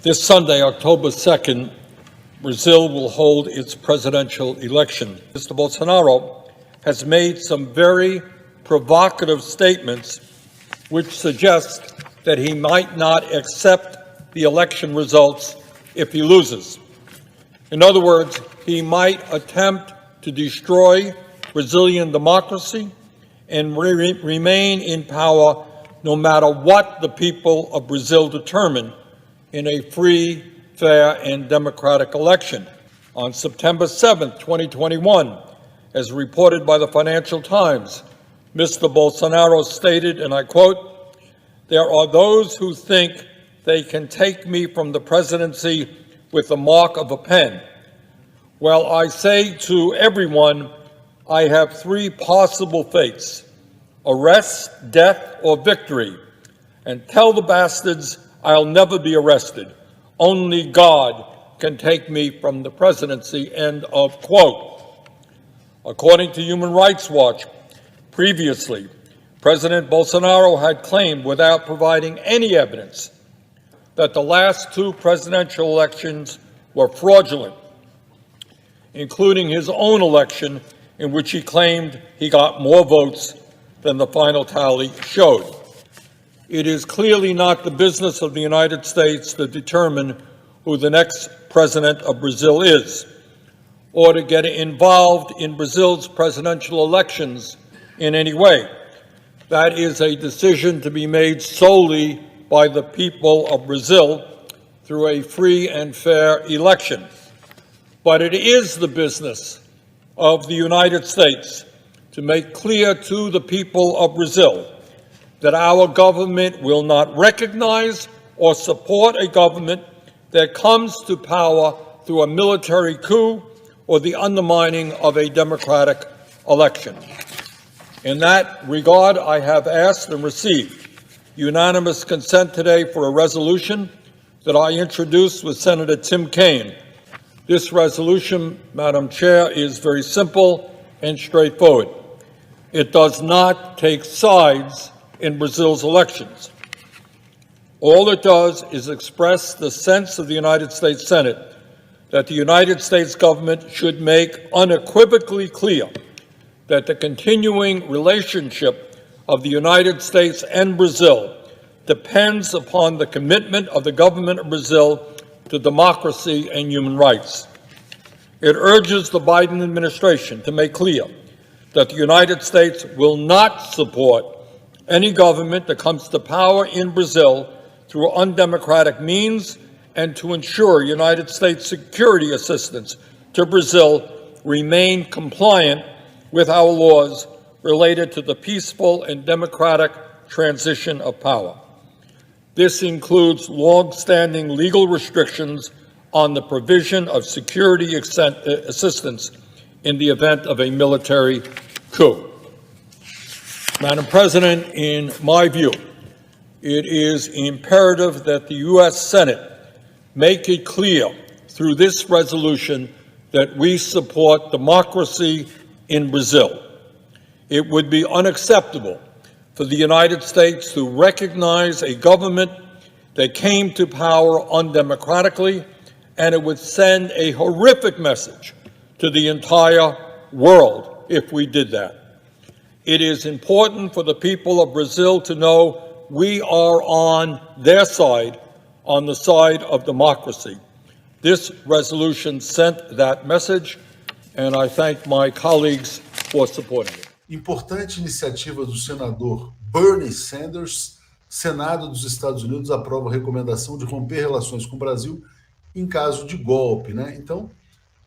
This Sunday, October 2nd, Brazil will hold its presidential election. Mr. Bolsonaro has made some very provocative statements which suggest that he might not accept the election results if he loses. In other words, he might attempt to destroy Brazilian democracy and remain in power no matter what the people of Brazil determine in a free, fair, and democratic election. On September 7th, 2021, as reported by the Financial Times, Mr. Bolsonaro stated, and I quote, "There are those who think they can take me from the presidency with the mark of a pen. Well, I say to everyone, I have three possible fates: arrest, death, or victory. And tell the bastards I'll never be arrested. Only God can take me from the presidency," end of quote. According to Human Rights Watch, previously, President Bolsonaro had claimed, without providing any evidence, that the last two presidential elections were fraudulent, including his own election, in which he claimed he got more votes than the final tally showed. It is clearly not the business of the United States to determine who the next president of Brazil is, or to get involved in Brazil's presidential elections in any way. That is a decision to be made solely by the people of Brazil through a free and fair election. But it is the business of the United States to make clear to the people of Brazil that our government will not recognize or support a government that comes to power through a military coup or the undermining of a democratic election. In that regard, I have asked and received unanimous consent today for a resolution that I introduced with Senator Tim Kaine. This resolution, Madam Chair, is very simple and straightforward. It does not take sides in Brazil's elections. All it does is express the sense of the United States Senate that the United States government should make unequivocally clear that the continuing relationship of the United States and Brazil depends upon the commitment of the government of Brazil to democracy and human rights. It urges the Biden administration to make clear that the United States will not support any government that comes to power in Brazil through undemocratic means, and to ensure United States security assistance to Brazil remain compliant with our laws related to the peaceful and democratic transition of power. This includes long-standing legal restrictions on the provision of security assistance in the event of a military coup. Madam President, in my view, it is imperative that the U.S. Senate make it clear through this resolution that we support democracy in Brazil. It would be unacceptable for the United States to recognize a government that came to power undemocratically, and it would send a horrific message to the entire world if we did that. It is important for the people of Brazil to know we are on their side, on the side of democracy. This resolution sent that message, and I thank my colleagues for supporting it. Importante iniciativa do senador Bernie Sanders. Senado dos Estados Unidos aprova a recomendação de romper relações com o Brasil em caso de golpe, né? Então,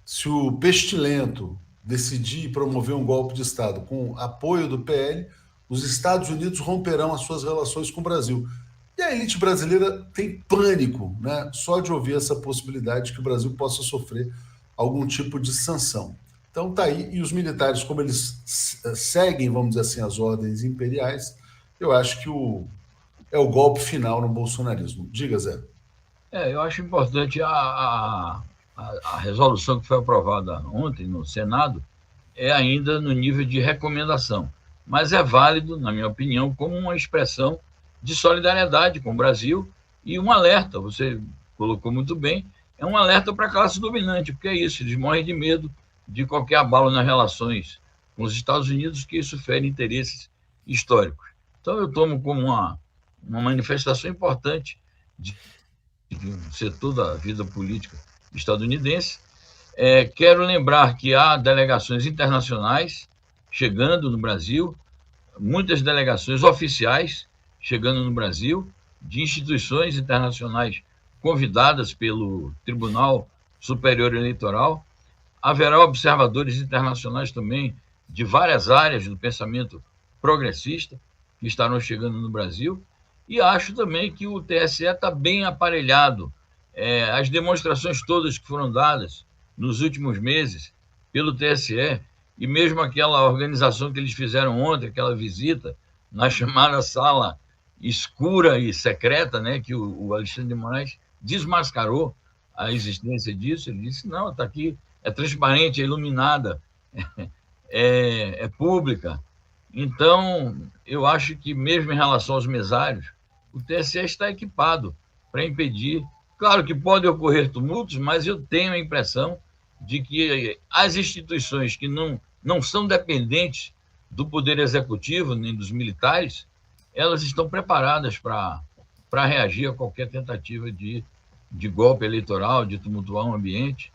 se o pestilento decidir promover um golpe de Estado com apoio do PL, os Estados Unidos romperão as suas relações com o Brasil. E a elite brasileira tem pânico, né? Só de ouvir essa possibilidade de que o Brasil possa sofrer algum tipo de sanção. Então tá aí, e os militares, como eles seguem, vamos dizer assim, as ordens imperiais, eu acho que é o golpe final no bolsonarismo. Diga, Zé. Eu acho importante a resolução que foi aprovada ontem no Senado é ainda no nível de recomendação, mas é válido, na minha opinião, como uma expressão de solidariedade com o Brasil e um alerta. Você colocou muito bem, é um alerta para a classe dominante, porque é isso, eles morrem de medo de qualquer abalo nas relações com os Estados Unidos, que isso fere interesses históricos. Então, eu tomo como uma manifestação importante de um setor da vida política estadunidense. Quero lembrar que há delegações internacionais chegando no Brasil, muitas delegações oficiais chegando no Brasil, de instituições internacionais convidadas pelo Tribunal Superior Eleitoral. Haverá observadores internacionais também de várias áreas do pensamento progressista que estarão chegando no Brasil. E acho também que o TSE está bem aparelhado. As demonstrações todas que foram dadas nos últimos meses pelo TSE, e mesmo aquela organização que eles fizeram ontem, aquela visita na chamada sala escura e secreta, né, que o Alexandre de Moraes desmascarou a existência disso. Ele disse, não, está aqui, é transparente, é iluminada, é pública. Então, eu acho que mesmo em relação aos mesários, o TSE está equipado para impedir. Claro que podem ocorrer tumultos, mas eu tenho a impressão de que as instituições que não são dependentes do Poder Executivo nem dos militares, elas estão preparadas para reagir a qualquer tentativa de golpe eleitoral, de tumultuar um ambiente.